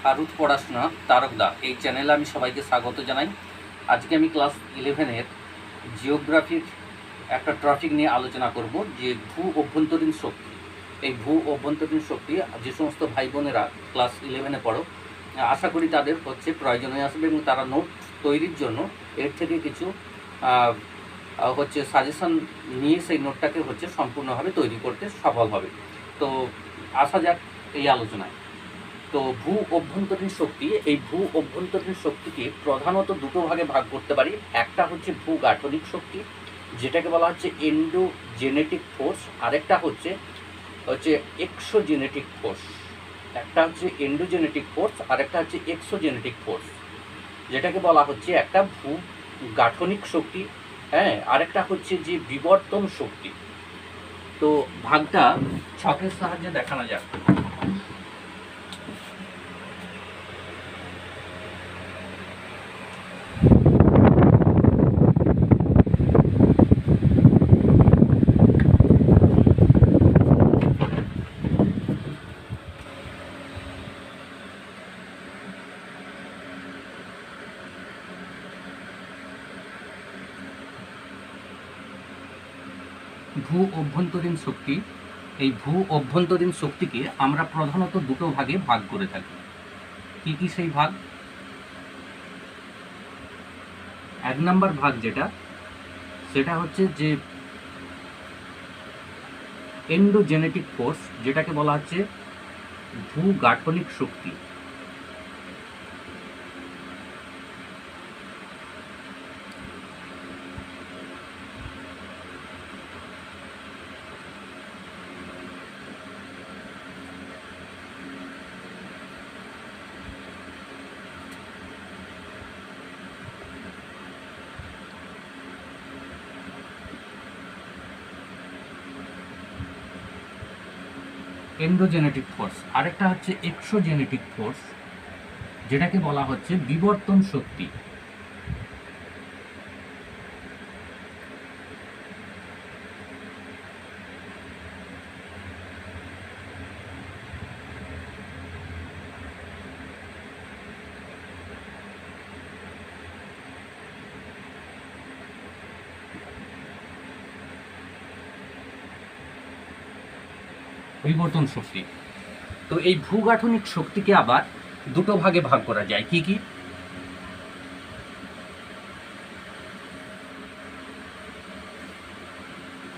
আরুত পড়াশোনা তারকদা এই চ্যানেলে আমি সবাইকে স্বাগত জানাই। আজকে আমি ক্লাস 11-এর জিওগ্রাফির একটা টপিক নিয়ে আলোচনা করব, যে ভূ অভ্যন্তরীণ শক্তি। এই ভূ অভ্যন্তরীণ শক্তি যে সমস্ত ভাই বোনেরা ক্লাস 11-এ পড়ো, আশা করি তাদের প্রয়োজন হয়ে আসবে এবং তারা নোট তৈরির জন্য এর থেকে কিছু সাজেশন নিয়ে সেই নোটটাকে সম্পূর্ণভাবে তৈরি করতে সফল হবে। তো আসা যাক এই আলোচনায়। তো ভূ অভ্যন্তরীণ শক্তি, এই ভূ অভ্যন্তরীণ শক্তিকে প্রধানত দুটো ভাগে ভাগ করতে পারি। একটা হচ্ছে ভূগাঠনিক শক্তি, যেটাকে বলা হচ্ছে এন্ডোজেনেটিক ফোর্স, আরেকটা হচ্ছে এক্সোজেনেটিক ফোর্স। একটা হচ্ছে এন্ডোজেনেটিক ফোর্স, আরেকটা হচ্ছে এক্সোজেনেটিক ফোর্স, যেটাকে বলা হচ্ছে একটা ভূগাঠনিক শক্তি, হ্যাঁ, আরেকটা হচ্ছে যে বিবর্তন শক্তি। তো ভাগটা ছকের সাহায্যে দেখানো যাক। ভূ অভ্যন্তরীণ শক্তি, এই ভূ অভ্যন্তরীণ শক্তিকে আমরা প্রধানত দুটো ভাগে ভাগ করে থাকি। কি কি সেই ভাগ? এক নম্বর ভাগ সেটা হচ্ছে যে এন্ডোজেনেটিক ফোর্স, যেটাকে বলা হচ্ছে ভূগাঠনিক শক্তি। এন্ডোজেনেটিক ফোর্স, আরেকটা হচ্ছে এক্সোজেনেটিক ফোর্স, যেটাকে বলা হচ্ছে বিবর্তন শক্তি। বিবর্তন শক্তি। তো এই ভূগাঠনিক শক্তিকে আবার দুটো ভাগে ভাগ করা যায়। কি কি?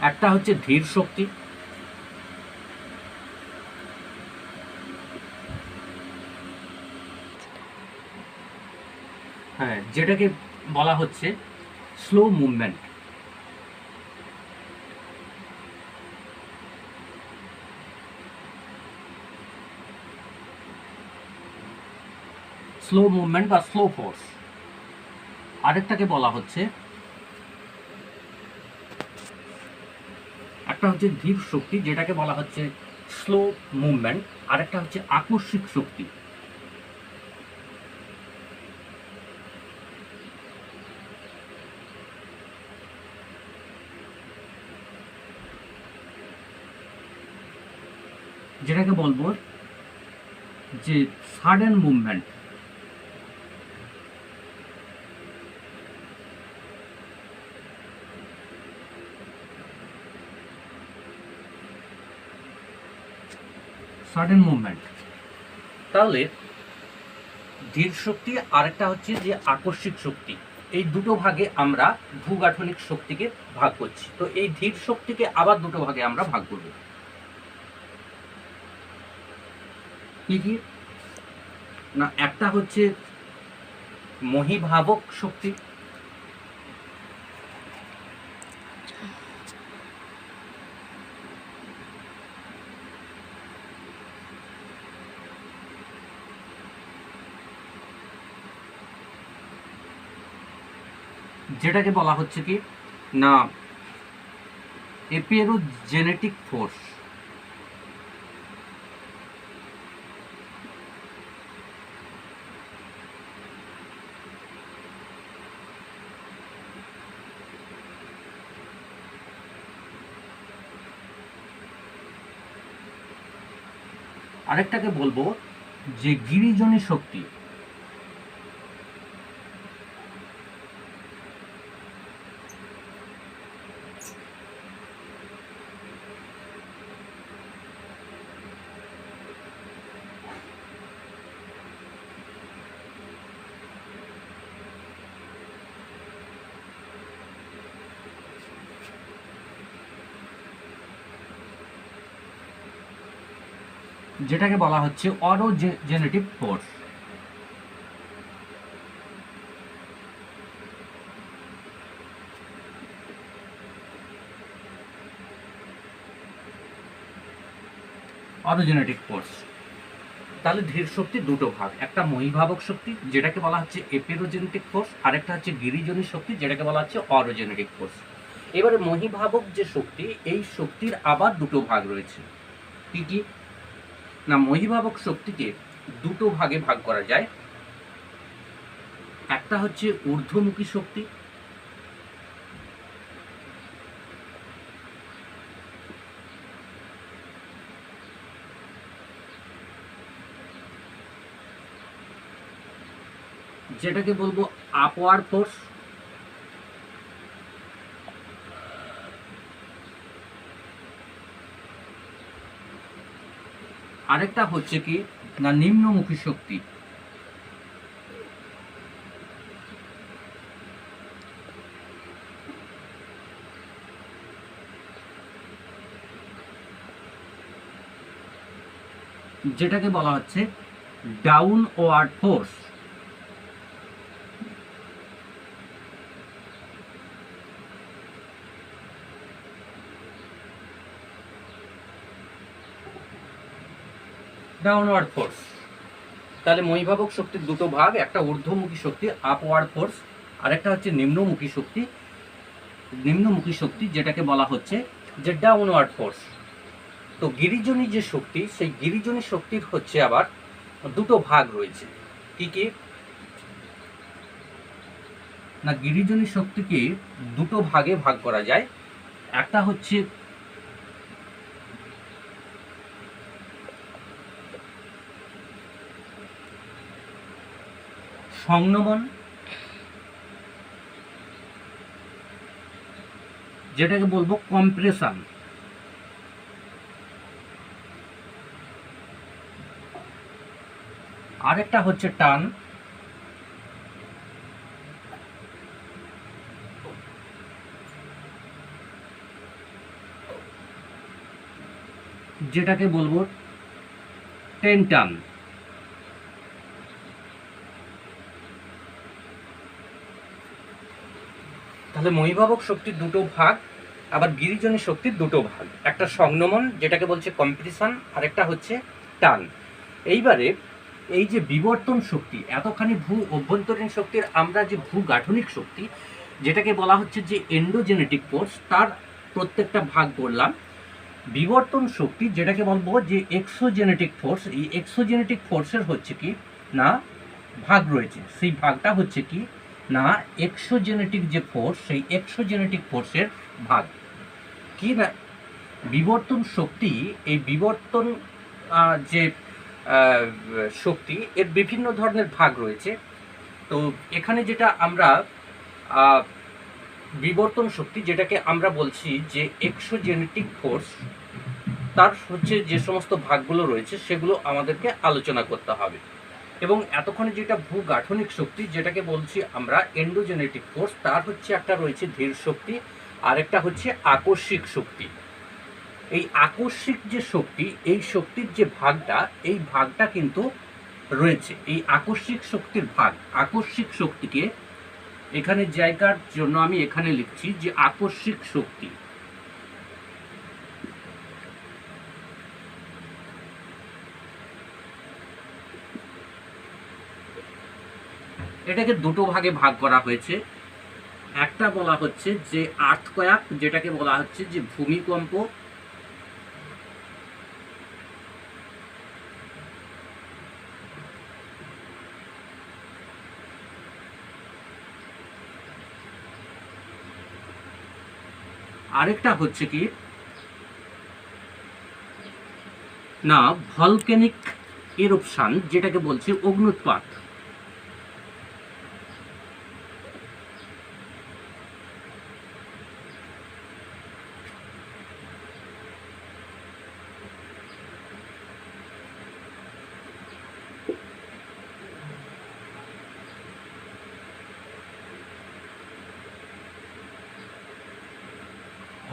একটা হচ্ছে ধীর শক্তি, হ্যাঁ, যেটাকে বলা হচ্ছে স্লো মুভমেন্ট। স্লো মুভমেন্ট বা স্লো ফোর্স। আরেকটাকে বলা হচ্ছে, একটা হচ্ছে ধীর শক্তি, যেটাকে বলা হচ্ছে স্লো মুভমেন্ট, আরেকটা হচ্ছে আকস্মিক শক্তি। যেটাকে বলবো যে সাডেন মুভমেন্ট। Sudden movement. তাহলে ধীর শক্তি, আরেকটা হচ্ছে যে আকস্মিক শক্তি, এই দুটো ভাগে আমরা ভূগাঠনিক শক্তিকে ভাগ করছি। তো এই ধীর শক্তিকে আবার দুটো ভাগে আমরা ভাগ করব। কি কি? না, একটা হচ্ছে মহীভাবক শক্তি, যেটাকে বলা হচ্ছে কি না এপিওজেনেটিক ফোর্স। আরেকটাকে বলবো যে গিরিজনী শক্তি, যেটাকে বলা হচ্ছে অরোজেনেটিভ ফোর্স। অরোজেনেটিভ ফোর্স। তাহলে ধীর শক্তির দুটো ভাগ, একটা মহীভাবক শক্তি যেটাকে বলা হচ্ছে এপিরোজেনেটিক ফোর্স, আরেকটা হচ্ছে গিরিজনী শক্তি যেটাকে বলা হচ্ছে অরোজেনেটিক ফোর্স। এবারে মহীভাবক যে শক্তি, এই শক্তির আবার দুটো ভাগ রয়েছে। কি কি না, মহীভাবক শক্তিকে দুটো ভাগে ভাগ করা যায়। একটা হচ্ছে ঊর্ধ্বমুখী শক্তি, যেটাকে বলবো আপওয়ার্ড ফোর্স, আরেকটা হচ্ছে কি না নিম্নমুখী শক্তি। যেটাকে বলা হচ্ছে ডাউনওয়ার্ড ফোর্স। Downward force. তাহলে মহীভাবক শক্তির দুটো ভাগ, একটা ঊর্ধ্বমুখী শক্তি আপওয়ার্ড ফোর্স, আর একটা হচ্ছে নিম্নমুখী শক্তি। নিম্নমুখী শক্তি যেটাকে বলা হচ্ছে যে ডাউনওয়ার্ড ফোর্স। তো গিরিজনী যে শক্তি, সেই গিরিজনী শক্তির হচ্ছে আবার দুটো ভাগ রয়েছে। কি কি না, গিরিজনী শক্তিকে দুটো ভাগে ভাগ করা যায়। একটা হচ্ছে সংনমন, যেটাকে বলবো কম্প্রেশন। আরেকটা হচ্ছে টান, যেটাকে বলবো টেনটান। তাহলে মহীভাবক শক্তির দুটো ভাগ, আবার গিরিজনী শক্তির দুটো ভাগ, একটা সংনমন যেটাকে বলছে কম্প্রেশন, আর একটা হচ্ছে টান। এইবারে এই যে বিবর্তন শক্তি, এতখানি ভূ অভ্যন্তরীণ শক্তির আমরা যে ভূগাঠনিক শক্তি যেটাকে বলা হচ্ছে যে এন্ডোজেনেটিক ফোর্স, তার প্রত্যেকটা ভাগ করলাম। বিবর্তন শক্তি যেটাকে বলবো যে এক্সোজেনেটিক ফোর্স, এই এক্সোজেনেটিক ফোর্সের হচ্ছে কি না ভাগ রয়েছে। সেই ভাগটা হচ্ছে কি না এক্সোজেনেটিক যে ফোর্স, সেই এক্সোজেনেটিক ফোর্সের ভাগ। কি না বিবর্তন শক্তি, এই বিবর্তন যে শক্তি, এর বিভিন্ন ধরনের ভাগ রয়েছে। তো এখানে যেটা আমরা বিবর্তন শক্তি যেটাকে আমরা বলছি যে এক্সোজেনেটিক ফোর্স, তার হচ্ছে যে সমস্ত ভাগগুলো রয়েছে সেগুলো আমাদেরকে আলোচনা করতে হবে। এবং এতক্ষণে যেটা ভূগাঠনিক শক্তি যেটাকে বলছি আমরা এন্ডোজেনেটিক ফোর্স, তার হচ্ছে একটা রয়েছে ধীর শক্তি, আরেকটা হচ্ছে আকস্মিক শক্তি। এই আকস্মিক যে শক্তি, এই শক্তির যে ভাগটা, এই ভাগটা কিন্তু রয়েছে। এই আকস্মিক শক্তির ভাগ, আকস্মিক শক্তিকে এখানে জায়গার জন্য আমি এখানে লিখছি যে আকস্মিক শক্তি। এটাকে দুটো ভাগে ভাগ করা হয়েছে। একটা বলা হচ্ছে যে আর্থকোয়াক, যেটাকে বলা হচ্ছে যে ভূমিকম্প, আরেকটা হচ্ছে কি না ভলকেনিক এরপশন, যেটাকে বলছে অগ্নুৎপাত।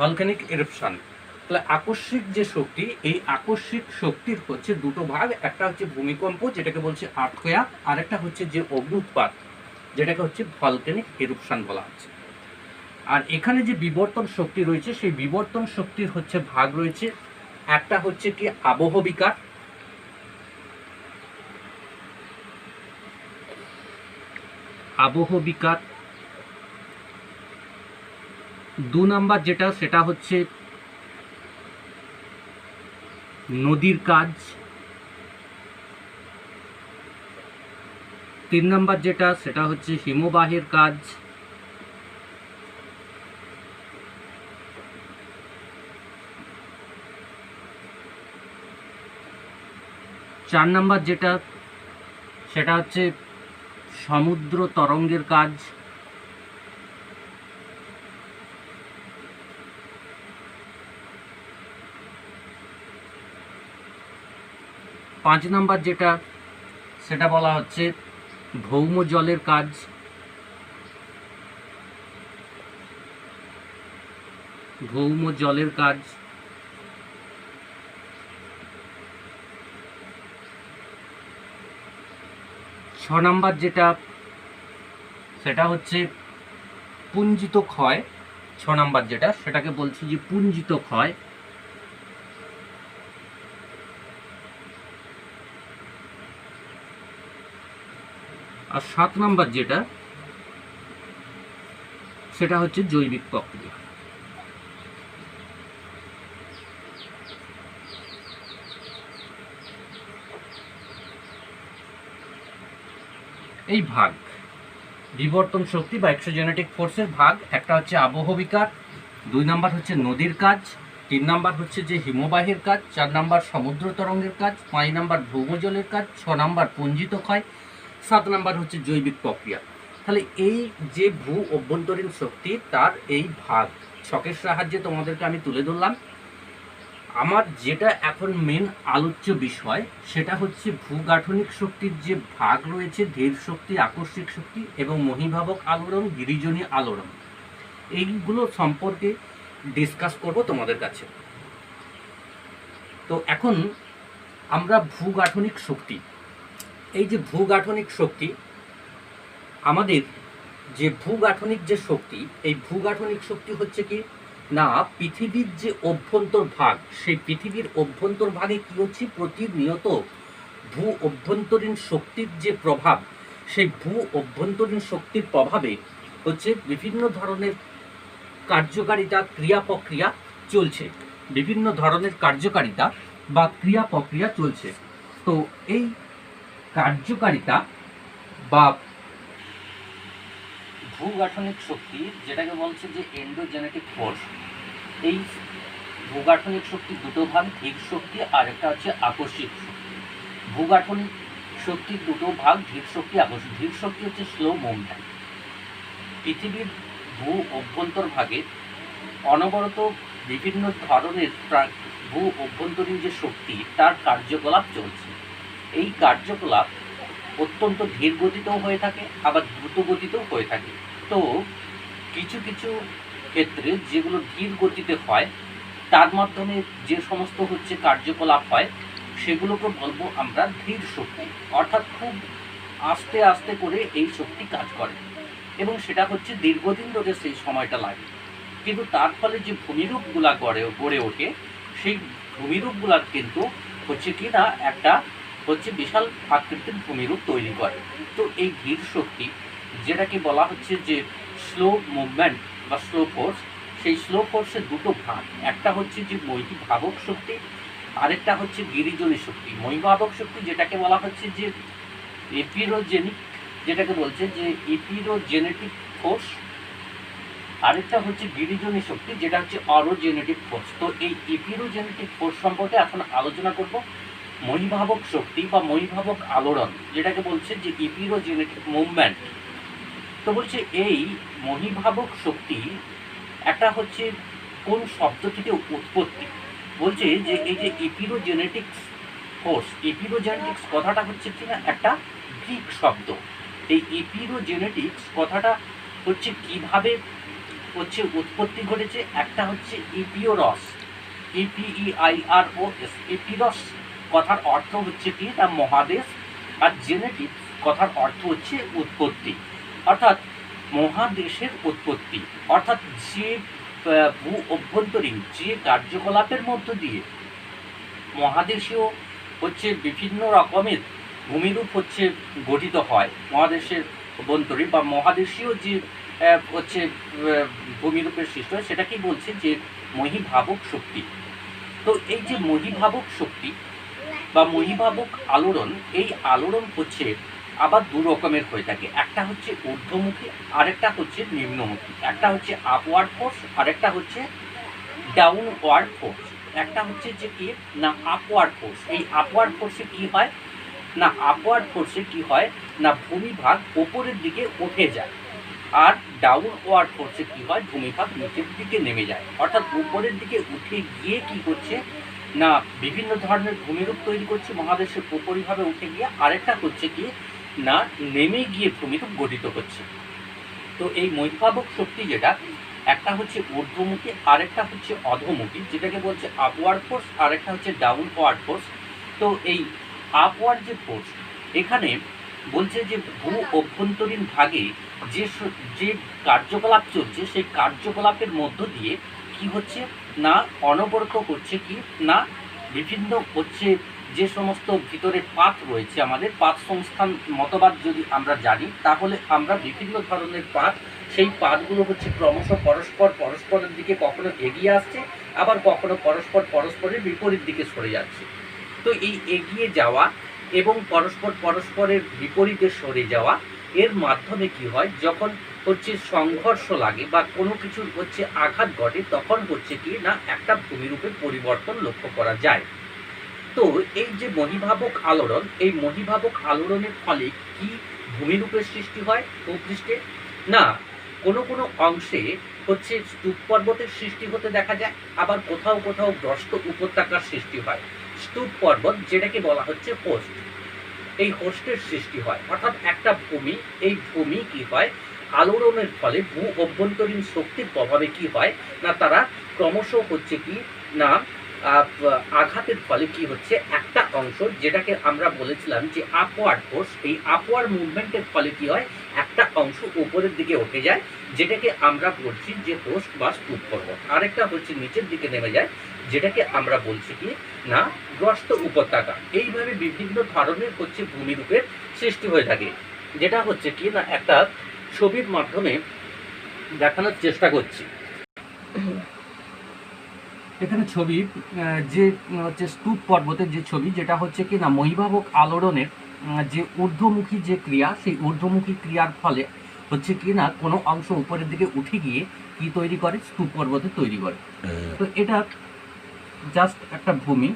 ভলকানিক এরপশন। তাহলে আকস্মিক যে শক্তি, এই আকস্মিক শক্তির হচ্ছে দুটো ভাগ, একটা হচ্ছে ভূমিকম্প যেটাকে বলছে আর্থকোয়াক, আর একটা হচ্ছে যে অগ্নুৎপাত যেটাকে হচ্ছে ভলকানিক এরপশন বলা হচ্ছে। আর এখানে যে বিবর্তন শক্তি রয়েছে, সেই বিবর্তন শক্তির হচ্ছে ভাগ রয়েছে, একটা হচ্ছে কি আবহবিকার, আবহবিকার। 2 নাম্বার যেটা, সেটা হচ্ছে নদীর কাজ। 3 নাম্বার যেটা, সেটা হচ্ছে হিমবাহের কাজ। 4 নাম্বার যেটা, সেটা হচ্ছে সমুদ্র তরঙ্গের কাজ। 5 নাম্বার যেটা, সেটা বলা হচ্ছে ভৌম জলের কাজ। 6 নাম্বার যেটা, সেটা হচ্ছে পুঞ্জিত ক্ষয়। 6 নাম্বার যেটা, সেটাকে বলছি যে পুঞ্জিত ক্ষয়। আর 7 নাম্বার যেটা, সেটা হচ্ছে জৈবিক প্রক্রিয়া। এই ভাগ বিবর্তন শক্তি বা এক্সোজেনেটিক ফোর্সের ভাগ, একটা হচ্ছে আবহবিকার, 2 নাম্বার হচ্ছে নদীর কাজ, 3 নাম্বার হচ্ছে যে হিমবাহের কাজ, 4 নাম্বার সমুদ্র তরঙ্গের কাজ, 5 নাম্বার ভৌমজলের কাজ, 6 নাম্বার পুঞ্জিত ক্ষয়, 7 নাম্বার হচ্ছে জৈবিক প্রক্রিয়া। তাহলে এই যে ভূ অভ্যন্তরীণ শক্তি, তার এই ভাগ ছকের সাহায্যে তোমাদেরকে আমি তুলে ধরলাম। আমার যেটা এখন মেন আলোচ্য বিষয়, সেটা হচ্ছে ভূগাঠনিক শক্তির যে ভাগ রয়েছে, ধীর শক্তি, আকস্মিক শক্তি এবং মহীভাবক আলোড়ন, গিরিজনী আলোড়ন, এইগুলো সম্পর্কে ডিসকাস করব তোমাদের কাছে। তো এখন আমরা ভূগাঠনিক শক্তি, এই যে ভূগাঠনিক শক্তি, আমাদের যে ভূগাঠনিক যে শক্তি, এই ভূগাঠনিক শক্তি হচ্ছে কি না, পৃথিবীর যে অভ্যন্তর ভাগ, সেই পৃথিবীর অভ্যন্তর ভাগে কি হচ্ছে, প্রতিনিয়ত ভূ অভ্যন্তরীণ শক্তির যে প্রভাব, সেই ভূ অভ্যন্তরীণ শক্তির প্রভাবে হচ্ছে বিভিন্ন ধরনের কার্যকারিতা, ক্রিয়া প্রক্রিয়া চলছে, বিভিন্ন ধরনের কার্যকারিতা বা ক্রিয়া প্রক্রিয়া চলছে। তো এই কার্যকারিতা বা ভূগাঠনিক শক্তি, যেটাকে বলছে যে এন্ডোজেনেটিক ফোর্স, এই ভূগাঠনিক শক্তি দুটো ভাগ, ধীর শক্তি আর একটা হচ্ছে আকস্মিক শক্তি। ভূগাঠনিক শক্তির দুটো ভাগ, ধীর শক্তি, আকস্মিক। ধীর শক্তি হচ্ছে স্লো মুভমেন্ট। পৃথিবীর ভূ অভ্যন্তর ভাগে অনবরত বিভিন্ন ধরনের ভূ অভ্যন্তরীণ যে শক্তি, তার কার্যকলাপ চলছে। এই কার্যকলাপ অত্যন্ত ধীর গতিতেও হয়ে থাকে, আবার দ্রুত গতিতেও হয়ে থাকে। তো কিছু কিছু ক্ষেত্রে যেগুলো ধীর গতিতে হয়, তার মাধ্যমে যে সমস্ত হচ্ছে কার্যকলাপ হয়, সেগুলোকে বলবো আমরা ধীর শক্তি। অর্থাৎ খুব আস্তে আস্তে করে এই শক্তি কাজ করে এবং সেটা হচ্ছে দীর্ঘদিন ধরে সেই সময়টা লাগে। কিন্তু তার ফলে যে ভূমিরূপগুলা গড়ে ওঠে, সেই ভূমিরূপগুলার কিন্তু হচ্ছে কি না, একটা হচ্ছে বিশাল আকৃতির ভূমিরূপ তৈরি করে। তো এই ধীর শক্তি, যেটাকে বলা হচ্ছে যে স্লো মুভমেন্ট বা স্লো ফোর্স, সেই স্লো ফোর্সের দুটো ভাগ, একটা হচ্ছে যে মহীভাবক শক্তি, আরেকটা হচ্ছে গিরিজনী শক্তি। মহীভাবক শক্তি যেটাকে বলা হচ্ছে যে এপিরোজেনিক, যেটাকে বলছে যে এপিরোজেনেটিক ফোর্স, আরেকটা হচ্ছে গিরিজনী শক্তি, যেটা হচ্ছে অরোজেনেটিক ফোর্স। তো এই এপিরোজেনেটিক ফোর্স সম্পর্কে এখন আলোচনা করব। মহিভাবক শক্তি বা মহিভাবক আলোড়ন, যেটাকে বলছে যে ইপিরোজেনেটিক মুভমেন্ট। তো বলছে এই মহিভাবক শক্তি একটা হচ্ছে কোন শব্দ থেকে উৎপত্তি। বলছে যে এই যে ইপিরোজেনেটিক্স ফোর্স, ইপিরোজেনেটিক্স কথাটা হচ্ছে কিনা একটা গ্রিক শব্দ। এই ইপিরোজেনেটিক্স কথাটা হচ্ছে কিভাবে হচ্ছে উৎপত্তি ঘটেছে। একটা হচ্ছে ইপিওরস, ইপিইআইআরওএস, ইপিরস কথার অর্থ হচ্ছে কি না মহাদেশ, আর জেনেটিক্স কথার অর্থ হচ্ছে উৎপত্তি, অর্থাৎ মহাদেশের উৎপত্তি। অর্থাৎ যে ভূ অভ্যন্তরীণ যে কার্যকলাপের মধ্য দিয়ে মহাদেশীয় হচ্ছে বিভিন্ন রকমের ভূমিরূপ হচ্ছে গঠিত হয়, মহাদেশের অভ্যন্তরীণ বা মহাদেশীয় যে হচ্ছে ভূমিরূপের সৃষ্টি হয়, সেটাকেই বলছে যে মহিভাবক শক্তি। তো এই যে মহিভাবক শক্তি বা মহিভাবক আলোড়ন, এই আলোড়ন হচ্ছে আবার দু রকমের হয়ে থাকে। একটা হচ্ছে ঊর্ধ্বমুখী, আরেকটা হচ্ছে নিম্নমুখী। একটা হচ্ছে আপওয়ার্ড ফোর্স, আরেকটা হচ্ছে ডাউনওয়ার্ড ফোর্স। একটা হচ্ছে যে কি না আপওয়ার্ড ফোর্স। এই আপওয়ার্ড ফোর্সে কি হয় না, আপওয়ার্ড ফোর্সে কি হয় না ভূমিভাগ ওপরের দিকে উঠে যায়, আর ডাউনওয়ার্ড ফোর্সে কি হয় ভূমিভাগ নিচের দিকে নেমে যায়। অর্থাৎ উপরের দিকে উঠে গিয়ে কি করছে না বিভিন্ন ধরনের ভূমিরূপ তৈরি করছে মহাদেশের উপরিভাবে উঠে গিয়ে, আরেকটা হচ্ছে কি না নেমে গিয়ে ভূমিরূপ গঠিত হচ্ছে। তো এই মহিভাবক শক্তি যেটা, একটা হচ্ছে ঊর্ধ্বমুখী, আরেকটা হচ্ছে অধোমুখী, যেটাকে বলছে আপওয়ার্ড ফোর্স, আরেকটা হচ্ছে ডাউনওয়ার্ড ফোর্স। তো এই আপওয়ার্ড যে ফোর্স, এখানে বলছে যে ভূ অভ্যন্তরীণ ভাগে যে যে কার্যকলাপ চলছে, সেই কার্যকলাপের মধ্য দিয়ে কি হচ্ছে না অনবরত হচ্ছে কি না বিভিন্ন হচ্ছে যে সমস্ত ভিতরে পাত রয়েছে, আমাদের পাত সংস্থান মতবাদ যদি আমরা জানি, তাহলে আমরা বিভিন্ন ধরনের পাত, সেই পাতগুলো হচ্ছে ক্রমশ পরস্পরের দিকে কখনো এগিয়ে আসছে, আবার কখনো পরস্পরের বিপরীত দিকে সরে যাচ্ছে। তো এই এগিয়ে যাওয়া এবং পরস্পরের বিপরীতে সরে যাওয়া, এর মাধ্যমে কি হয় যখন হচ্ছে সংঘর্ষ লাগে বা কোনো কিছুর হচ্ছে আঘাত ঘটে, তখন হচ্ছে কি না একটা ভূমিরূপের পরিবর্তন লক্ষ্য করা যায়। তো এই যে মহিভাবক আলোড়ন, এই মহিভাবক আলোড়নের ফলে কি ভূমিরূপের সৃষ্টি হয় ভূপৃষ্ঠে না, কোনো কোনো অংশে হচ্ছে স্তূপ পর্বতের সৃষ্টি হতে দেখা যায়, আবার কোথাও কোথাও গ্রস্ত উপত্যকার সৃষ্টি হয়। স্তূপ পর্বত যেটাকে বলা হচ্ছে হোস্ট, এই হোস্টের সৃষ্টি হয়। অর্থাৎ একটা ভূমি, এই ভূমি কি হয় আলোড়নের ফলে ভূ অভ্যন্তরীণ শক্তির প্রভাবে কি হয় না তারা ক্রমশ হচ্ছে কি না আঘাতের ফলে কি হচ্ছে একটা অংশ, যেটাকে আমরা বলেছিলাম যে আপওয়ার্ড ফোর্স, এই আপওয়ার্ড মুভমেন্টের ফলে কি হয় একটা অংশ উপরের দিকে উঠে যায়, যেটাকে আমরা বলছি যে হোস্ট বা স্তূপ পর্বত। আরেকটা হচ্ছে নিচের দিকে নেমে যায়, যেটাকে আমরা বলছি কি না গ্রস্ত উপত্যকা। এইভাবে বিভিন্ন ধরনের হচ্ছে ভূমিরূপের সৃষ্টি হয়ে থাকে, যেটা হচ্ছে কি না একটা ছবির মাধ্যমে দেখানোর চেষ্টা করছি। এখানে ছবি যে হচ্ছে স্তূপ পর্বতের যে ছবি, যেটা হচ্ছে কি না মহিভাবক আলোড়নের যে ঊর্ধ্বমুখী যে ক্রিয়া, সেই ঊর্ধ্বমুখী ক্রিয়ার ফলে হচ্ছে কি না কোনো অংশ উপরের দিকে উঠে গিয়ে কি তৈরি করে স্তূপ পর্বতে তৈরি করে। তো এটা জাস্ট একটা ভূমি।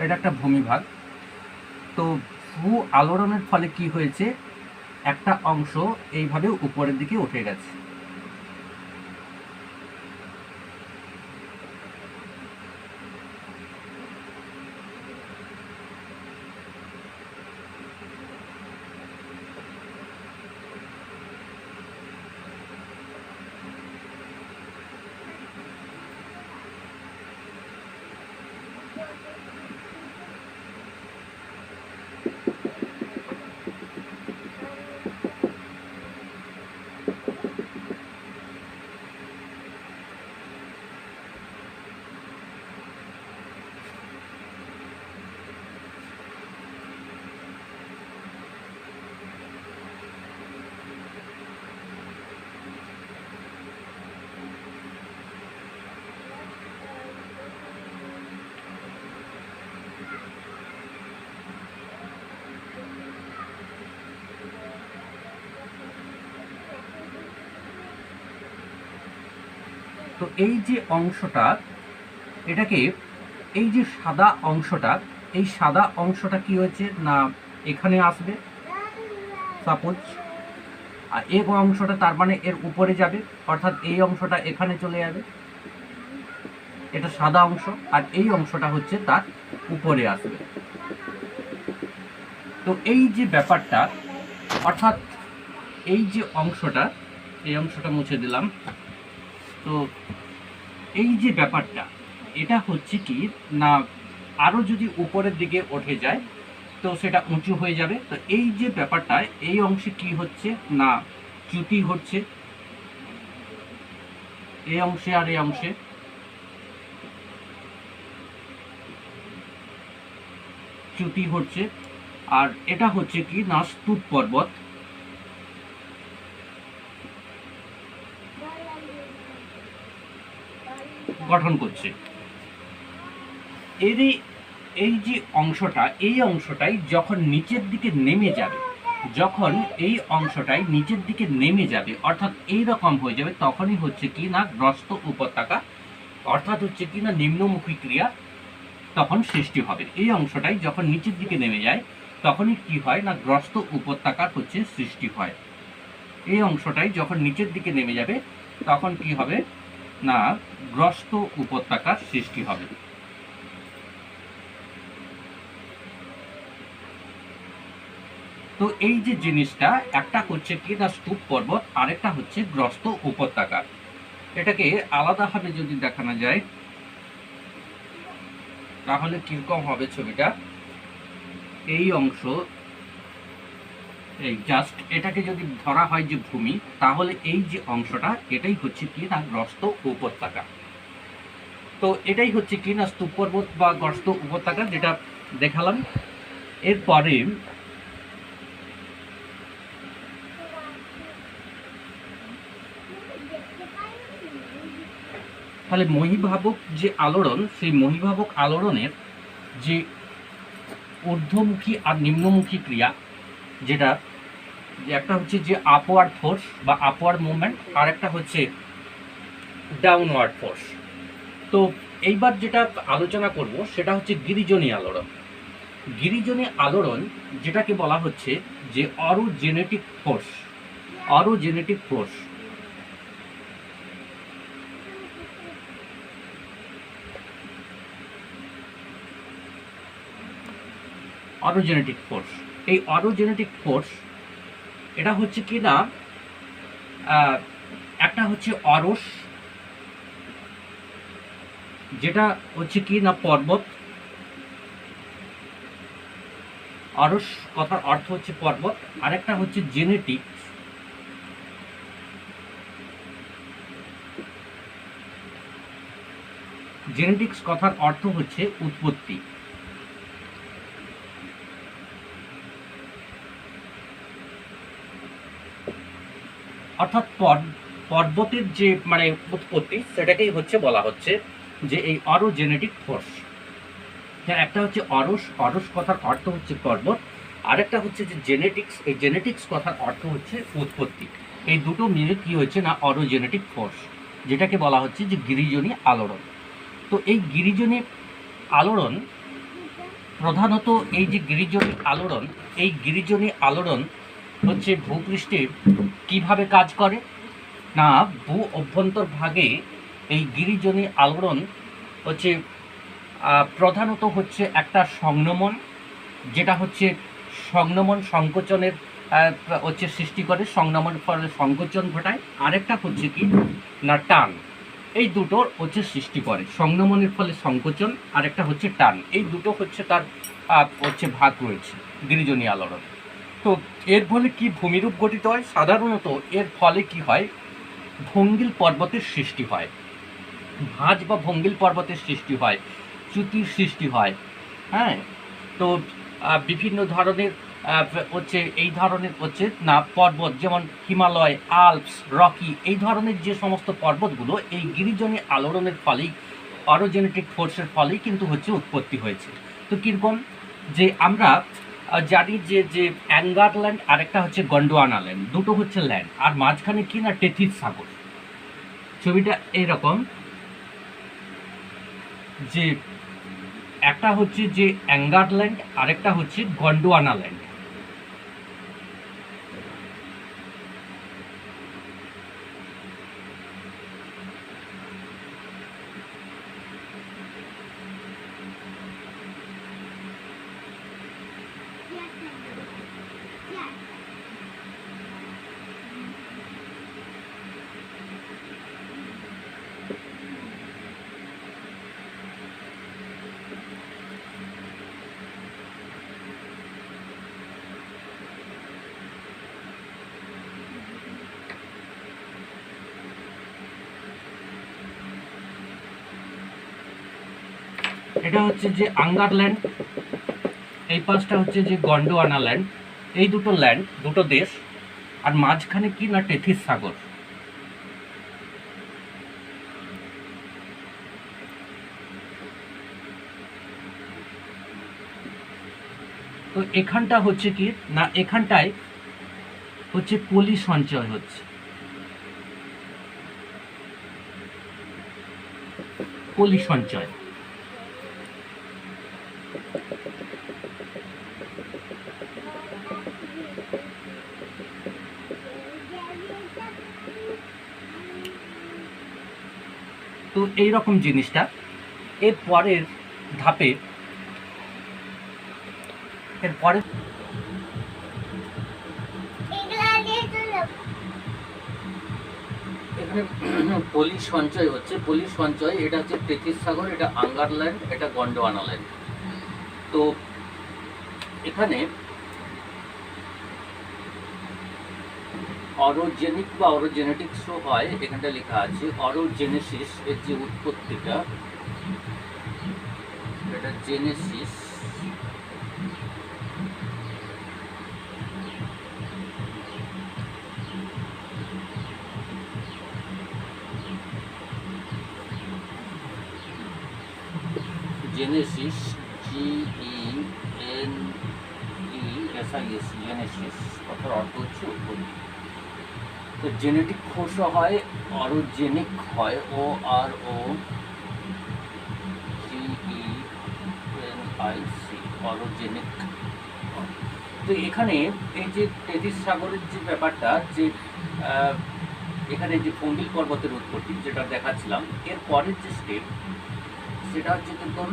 এটা একটা ভূমিভাগ। তো ভূ আলোড়নের ফলে কি হয়েছে একটা অংশ এইভাবে উপরের দিকে উঠে গেছে। তো এই যে অংশটা, এটাকে এই যে সাদা অংশটা, এই সাদা অংশটা কি হয়েছে না এখানে আসবে সাপোজ, আর এই অংশটা তার মানে এর উপরে যাবে, অর্থাৎ এই অংশটা এখানে চলে যাবে, এটা সাদা অংশ, আর এই অংশটা হচ্ছে তার উপরে আসবে। তো এই যে ব্যাপারটা, অর্থাৎ এই যে অংশটা, এই অংশটা মুছে দিলাম। তো এই যে ব্যাপারটা, এটা হচ্ছে কি না আরও যদি উপরের দিকে উঠে যায় তো সেটা উঁচু হয়ে যাবে। তো এই যে ব্যাপারটা, এই অংশে কি হচ্ছে না চ্যুতি হচ্ছে, এই অংশে আর এই অংশে চ্যুতি হচ্ছে। আর এটা হচ্ছে কি না স্তূপ পর্বত গঠন করছে। এরই এই যে অংশটা, এই অংশটাই যখন নিচের দিকে নেমে যাবে, যখন এই অংশটাই নিচের দিকে নেমে যাবে অর্থাৎ এই রকম হয়ে যাবে, তখনই হচ্ছে কি না গ্রস্ত উপত্যকা, অর্থাৎ হচ্ছে কি না নিম্নমুখী ক্রিয়া তখন সৃষ্টি হবে। এই অংশটাই যখন নিচের দিকে নেমে যায় তখনই কি হয় না গ্রস্ত উপত্যকার হচ্ছে সৃষ্টি হয়। এই অংশটাই যখন নিচের দিকে নেমে যাবে তখন কি হবে না গ্রস্ত উপত্যকার সৃষ্টি হবে। তো এই যে জিনিসটা, একটা হচ্ছে কি না স্তূপ পর্বত, আরেকটা হচ্ছে গ্রস্ত উপত্যকা। এটাকে আলাদাভাবে যদি দেখানো যায় তাহলে কিরকম হবে ছবিটা, এই অংশ, এই জাস্ট এটাকে যদি ধরা হয় যে ভূমি, তাহলে এই যে অংশটা এটাই হচ্ছে কি না গ্রস্ত উপত্যকা। তো এটাই হচ্ছে কি না স্তূপ পর্বত বা গ্রস্ত উপত্যকা যেটা দেখালাম। এরপরে তাহলে মহীভাবক যে আলোড়ন, সেই মহীভাবক আলোড়নের যে ঊর্ধ্বমুখী আর নিম্নমুখী ক্রিয়া, যেটা একটা হচ্ছে যে আপওয়ার্ড ফোর্স বা আপওয়ার্ড মুভমেন্ট, আর একটা হচ্ছে ডাউনওয়ার্ড ফোর্স। তো এইবার যেটা আলোচনা করব সেটা হচ্ছে গিরিজনী আলোড়ন। গিরিজনী আলোড়ন যেটাকে বলা হচ্ছে যে অরোজেনেটিক ফোর্স, অরোজেনেটিক ফোর্স। অরোজেনেটিক ফোর্স, এই অরোজেনেটিক ফোর্স এটা হচ্ছে কি না একটা হচ্ছে অরস, যেটা হচ্ছে কি না পর্বত, অরস কথার অর্থ হচ্ছে পর্বত। আরেকটা হচ্ছে জেনেটিক্স, জেনেটিক্স কথার অর্থ হচ্ছে উৎপত্তি। অর্থাৎ পর্বতের যে মানে উৎপত্তি সেটাকেই হচ্ছে বলা হচ্ছে যে এই অরোজেনেটিক ফোর্স। হ্যাঁ, একটা হচ্ছে অরস, অরস কথার অর্থ হচ্ছে পর্বত, আরেকটা হচ্ছে যে জেনেটিক্স, এই জেনেটিক্স কথার অর্থ হচ্ছে উৎপত্তি। এই দুটো মিলে কি হচ্ছে না অরোজেনেটিক ফোর্স, যেটাকে বলা হচ্ছে যে গিরিজনী আলোড়ন। তো এই গিরিজনী আলোড়ন প্রধানত, এই যে গিরিজনী আলোড়ন, এই গিরিজনী আলোড়ন হচ্ছে ভূপৃষ্ঠে কিভাবে কাজ করে না ভূ অভ্যন্তরভাগে এই গিরিজনী আলোড়ন হচ্ছে প্রধানত হচ্ছে একটা সংনমন, যেটা হচ্ছে সংনমন সংকোচনের হচ্ছে সৃষ্টি করে, সংনমন ফলে সংকোচন ঘটায়। আরেকটা হচ্ছে কি না টান, এই দুটোর হচ্ছে সৃষ্টি করে, সংনমনের ফলে সংকোচন, আরেকটা হচ্ছে টান। এই দুটো হচ্ছে তার হচ্ছে ভাগ রয়েছে গিরিজনী আলোড়ন। তো এর ফলে কি ভূমিরূপ গঠিত হয়, সাধারণত এর ফলে কি হয় ভঙ্গিল পর্বতের সৃষ্টি হয়, ভাঁজ বা ভঙ্গিল পর্বতের সৃষ্টি হয়, চ্যুতির সৃষ্টি হয়। হ্যাঁ, তো বিভিন্ন ধরনের হচ্ছে এই ধরনের হচ্ছে না পর্বত, যেমন হিমালয়, আল্পস, রকি, এই ধরনের যে সমস্ত পর্বতগুলো এই গিরিজনী আলোড়নের ফলেই, অরোজেনেটিক ফোর্সের ফলেই কিন্তু হচ্ছে উৎপত্তি হয়েছে। তো কীরকম যে আমরা জানি যে যে অ্যাঙ্গার ল্যান্ড আর একটা হচ্ছে গন্ডোয়ানা ল্যান্ড, দুটো হচ্ছে ল্যান্ড, আর মাঝখানে কি না টেথিস সাগর। ছবিটা এইরকম, যে একটা হচ্ছে যে অ্যাঙ্গার ল্যান্ড, আরেকটা হচ্ছে গন্ডোয়ানা ল্যান্ড। এটা হচ্ছে যে আঙ্গার ল্যান্ড, এই পাশটা হচ্ছে যে গন্ডোয়ানা ল্যান্ড। এই দুটো ল্যান্ড, দুটো দেশ, আর মাঝখানে কি না টেথিস সাগর। তো এখানটা হচ্ছে কি না, এখানটায় হচ্ছে পলি সঞ্চয় হচ্ছে, পলি সঞ্চয়। তো এইরকম জিনিসটা এর পরের ধাপে, এর পরে এখানে পলি সঞ্চয় হচ্ছে, পলি সঞ্চয়। এটা হচ্ছে টেথিস সাগর, এটা আঙ্গার ল্যান্ড, এটা গন্ডোয়ানা ল্যান্ড। তো এখানে অরোজেনিক বা অরোজেনেটিক্সও হয়, এখানটা লেখা আছে অরোজেনেসিস। এর যে উৎপত্তিটা, এটা জেনেসিস, জেনেসিস, GENESIS, জেনেসিস কথার অর্থ হচ্ছে উৎপত্তি। তো জেনেটিক কোষও হয়, অরোজেনিক হয়, OROGENIC, অরোজেনিক। তো এখানে এই যে টেথিস সাগরের যে ব্যাপারটা, যে এখানে যে ফঙ্গিল পর্বতের উৎপত্তি যেটা দেখাচ্ছিলাম, এর পরের যে স্টেপ সেটা হচ্ছে দেখুন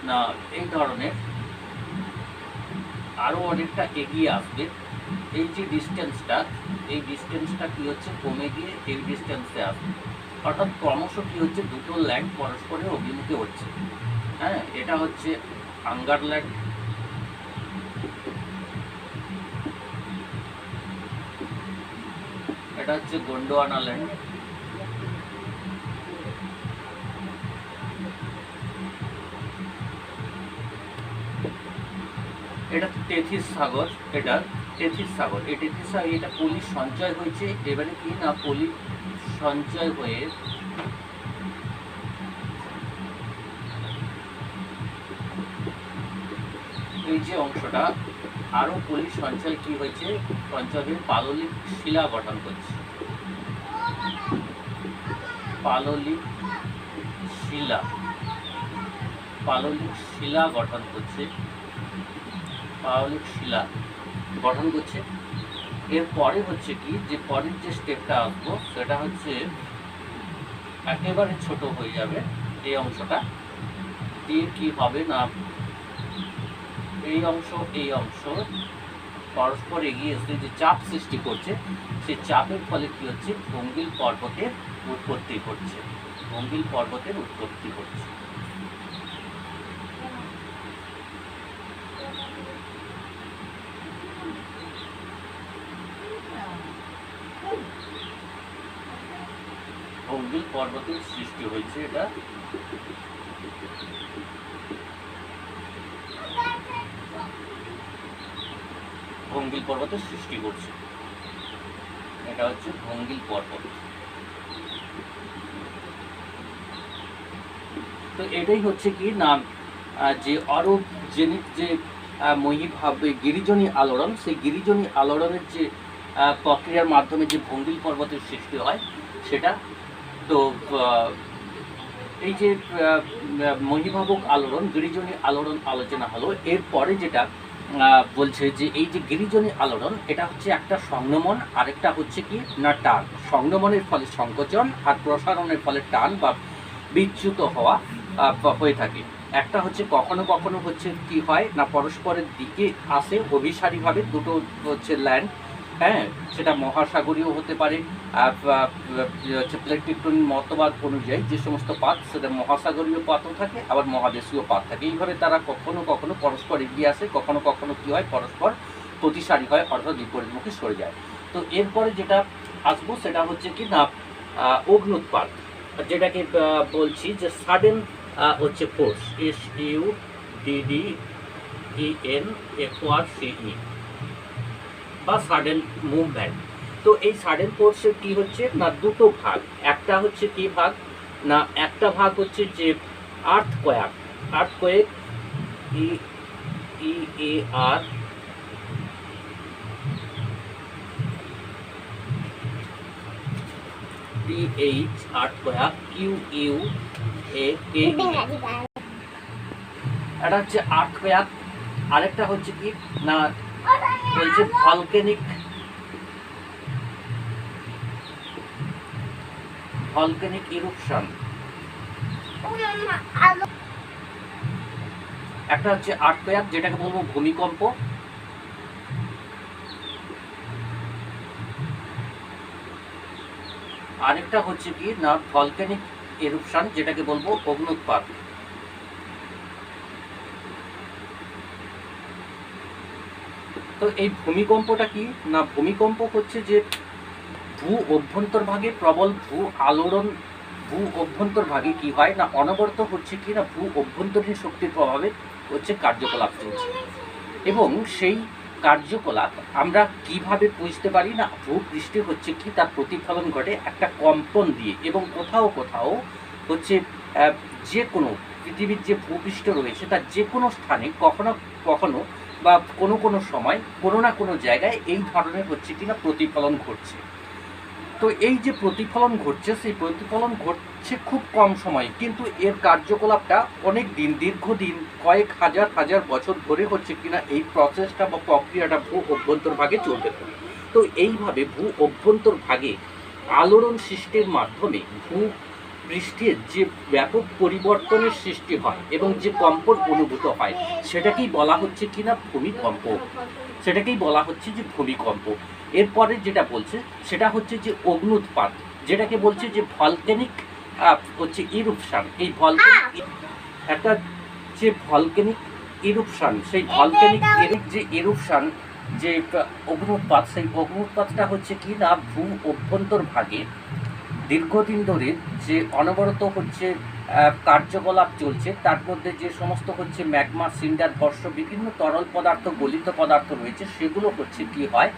না, এই ধরনের আরও অনেকটা এগিয়ে আসবে। এই যে ডিস্টেন্সটা, এই ডিস্টেন্সটা কি হচ্ছে কমে গিয়ে এই ডিস্টেন্সে আসবে, অর্থাৎ ক্রমশ কি হচ্ছে দুটো ল্যান্ড পরস্পরের অভিমুখে হচ্ছে। হ্যাঁ, এটা হচ্ছে আঙ্গার ল্যান্ড, এটা হচ্ছে গন্ডোয়ানা ল্যান্ড, এটা টেথিস সাগর, এটা টেথিস সাগর। এই টেথিস সাগর, এটা পলি সঞ্চয় হয়েছে। এবারে কি না, পলি সঞ্চয় হয়ে এই যে অংশটা আরো পলি সঞ্চয় কি হয়েছে, সঞ্চয় হয়ে পাললিক শিলা গঠন করছে, পাললিক শিলা, পাললিক শিলা গঠন করছে, পাললিক শিলা গঠন করছে। এরপরে হচ্ছে কি, যে পরের যে স্টেপটা আসবো সেটা হচ্ছে একেবারে ছোট হয়ে যাবে এই অংশটা দিয়ে। কি হবে না, এই অংশ পরস্পর এগিয়ে এসে যে চাপ সৃষ্টি করছে, সেই চাপের ফলে কি হচ্ছে ভঙ্গিল পর্বতের উৎপত্তি ঘটছে, ভঙ্গিল পর্বতের উৎপত্তি ঘটছে। ভঙ্গিল পর্বতের সৃষ্টি হয়েছে, এটা ভঙ্গিল পর্বতের সৃষ্টি করছে, এটা হচ্ছে ভঙ্গিল পর্বত। তো এটাই হচ্ছে কি না, যে অরোজেনিক যে মহীভাবে গিরিজনী আলোড়ন, সেই গিরিজনী আলোড়নের যে প্রক্রিয়ার মাধ্যমে যে ভঙ্গিল পর্বতের সৃষ্টি হয়, সেটা তো এই যে মহিভাবক আলোড়ন, গিরিজনী আলোড়ন আলোচনা হলো। এরপরে যেটা বলছে যে এই যে গিরিজনী আলোড়ন, এটা হচ্ছে একটা সংনমন, আরেকটা হচ্ছে কি না টান। সংনমনের ফলে সংকোচন আর প্রসারণের ফলে টান বা বিচ্যুত হওয়া হয়ে থাকে। একটা হচ্ছে কখনো কখনো হচ্ছে কি হয় না পরস্পরের দিকে আসে অভিসারীভাবে দুটো হচ্ছে ল্যান্ড, হ্যাঁ, সেটা মহাসাগরীয় হতে পারে, হচ্ছে প্লেট টেকটনিক মতবাদ অনুযায়ী যে সমস্ত পাত সেটা মহাসাগরীয় পাতও থাকে, আবার মহাদেশীয় পাত থাকে। এইভাবে তারা কখনো কখনো পরস্পর এগিয়ে আসে, কখনো কখনো কী হয় পরস্পর প্রতিসারী হয়, অর্থাৎ বিপরীতমুখী সরে যায়। তো এরপরে যেটা আসবো সেটা হচ্ছে কি না অগ্নুৎপাত, যেটাকে বলছি যে সাডেন হচ্ছে ফোর্স, SUDDENFORCE বা সাডেন মুভমেন্ট। তো এই সাডেন ফোর্সের কি হচ্ছে না দুটো ভাগ। একটা হচ্ছে কি ভাগ না একটা ভাগ হচ্ছে যে earthquake, earthquake EAR TH, earthquake QUAK, এটা হচ্ছে আর্থকোয়েক। আরেকটা হচ্ছে কি না বলছে ভলকেনিক ইরুপশন। একটা হচ্ছে আর্থকোয়েক, যেটাকে বলবো ভূমিকম্প। আরেকটা হচ্ছে কি না ভলকেনিক ইরুপশন, যেটাকে বলবো অগ্নুৎপাত। তো এই ভূমিকম্পটা কি না ভূমিকম্প হচ্ছে যে ভূ অভ্যন্তরভাগে প্রবল ভূ অভ্যন্তরভাগে কি হয় না অনবরত হচ্ছে কি না ভূ অভ্যন্তরীণ শক্তির প্রভাবে হচ্ছে কার্যকলাপ চলছে, এবং সেই কার্যকলাপ আমরা কিভাবে বুঝতে পারি না ভূপৃষ্ঠে হচ্ছে কি তার প্রতিফলন ঘটে একটা কম্পন দিয়ে, এবং কোথাও কোথাও হচ্ছে যে কোনো পৃথিবীর যে ভূপৃষ্ঠ রয়েছে তার যে কোনো স্থানে কখনো কখনো বা কোনো কোনো সময় কোনো না কোনো জায়গায় এই ধরনের হচ্ছে কিনা প্রতিফলন ঘটছে। তো এই যে প্রতিফলন ঘটছে সেই প্রতিফলন ঘটছে খুব কম সময়ে, কিন্তু এর কার্যকলাপটা অনেক দিন, দীর্ঘদিন কয়েক হাজার হাজার বছর ধরে হচ্ছে কিনা এই প্রসেসটা বা প্রক্রিয়াটা ভূ অভ্যন্তরভাগে চলতে থাকে। তো এইভাবে ভূ অভ্যন্তরভাগে আলোড়ন সৃষ্টির মাধ্যমে ভূ পৃষ্ঠের যে ব্যাপক পরিবর্তনের সৃষ্টি হয় এবং যে কম্পন অনুভূত হয় সেটাকেই বলা হচ্ছে কিনা ভূমিকম্প, সেটাকেই বলা হচ্ছে যে ভূমিকম্প। এরপরে যেটা বলছে সেটা হচ্ছে যে অগ্নুৎপাত, যেটাকে বলছে যে ভলকেনিক হচ্ছে ইরুপশন। এই ভলকেনিক একটা যে ভলকেনিক ইরুপশন, সেই ভলকেনিক যে ইরুপশন যে অগ্নুৎপাত, সেই অগ্নুৎপাতটা হচ্ছে কি না ভূ অভ্যন্তরভাগে দীর্ঘদিন ধরে যে অনবরত হচ্ছে কার্যকলাপ চলছে, তার মধ্যে যে সমস্ত হচ্ছে ম্যাগমা, সিন্ডার, বর্ষ, বিভিন্ন তরল পদার্থ, গলিত পদার্থ রয়েছে, সেগুলো হচ্ছে কি হয়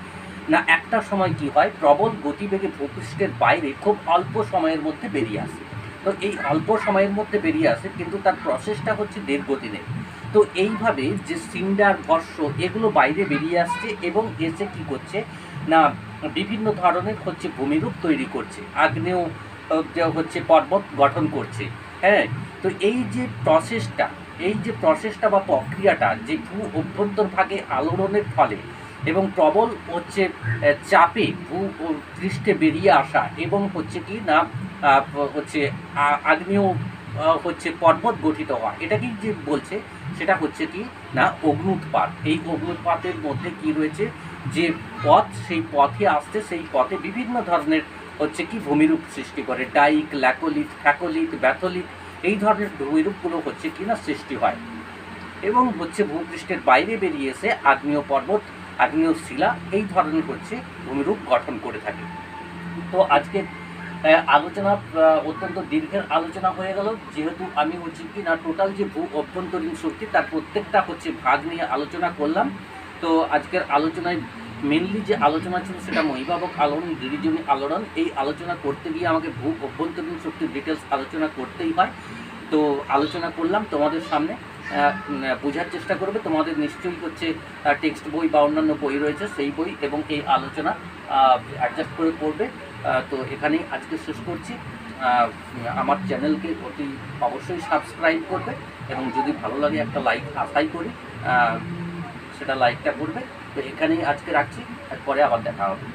না একটা সময় কি হয় প্রবল গতিবেগে ভূপৃষ্ঠের বাইরে খুব অল্প সময়ের মধ্যে বেরিয়ে আসে। তো এই অল্প সময়ের মধ্যে বেরিয়ে আসে, কিন্তু তার প্রসেসটা হচ্ছে দীর্ঘদিনের। তো এইভাবে যে সিন্ডার, বর্ষ এগুলো বাইরে বেরিয়ে আসছে এবং এসে কি করছে না বিভিন্ন ধরনের হচ্ছে ভূমিরূপ তৈরি করছে, আগ্নেয় হচ্ছে পর্বত গঠন করছে, হ্যাঁ। তো এই যে প্রসেসটা বা প্রক্রিয়াটা যে ভূ অভ্যন্তরভাগে আলোড়নের ফলে এবং প্রবল হচ্ছে চাপে ভূ পৃষ্ঠে বেরিয়ে আসা এবং হচ্ছে কি না হচ্ছে আগ্নেয় হচ্ছে পর্বত গঠিত হওয়া, এটাকেই যে বলছে সেটা হচ্ছে কি না অগ্নুৎপাত। এই অগ্নুৎপাতের মধ্যে কি রয়েছে যে পথ, সেই পথে আসতে সেই পথে বিভিন্ন ধরনের হচ্ছে কি ভূমিরূপ সৃষ্টি করে, ডাইক, ল্যাকোলিথ, ফ্যাকোলিথ, ব্যাথোলিথ, এই ধরনের ভূমিরূপগুলো হচ্ছে কিনা সৃষ্টি হয় এবং হচ্ছে ভূপৃষ্ঠের বাইরে বেরিয়ে এসে আগ্নেয় পর্বত, আগ্নেয় শিলা এই ধরনের হচ্ছে ভূমিরূপ গঠন করে থাকে। তো আজকে আলোচনা অত্যন্ত দীর্ঘের আলোচনা হয়ে গেল, যেহেতু আমি হচ্ছে কি না টোটাল যে ভূ অভ্যন্তরীণ শক্তি তার প্রত্যেকটা হচ্ছে ভাগ নিয়ে আলোচনা করলাম। তো আজকের আলোচনায় মেনলি যে আলোচনা ছিল সেটা মহিভাবক আলোড়ন, গিরিজনী আলোড়ন। এই আলোচনা করতে গিয়ে আমাকে ভূ অভ্যন্তরীণ শক্তির ডিটেলস আলোচনা করতেই হয়। তো আলোচনা করলাম তোমাদের সামনে, বোঝার চেষ্টা করবে। তোমাদের নিশ্চয়ই হচ্ছে টেক্সট বই বা অন্যান্য বই রয়েছে, সেই বই এবং এই আলোচনা অ্যাডজাস্ট করে পড়বে। তো এখানেই আজকে শেষ করছি। আমার চ্যানেলকে অতি অবশ্যই সাবস্ক্রাইব করবে এবং যদি ভালো লাগে একটা লাইক আশাই করি, সেটা লাইকটা করবে। তো এখানেই আজকে রাখছি, এরপরে আবার দেখা হবে।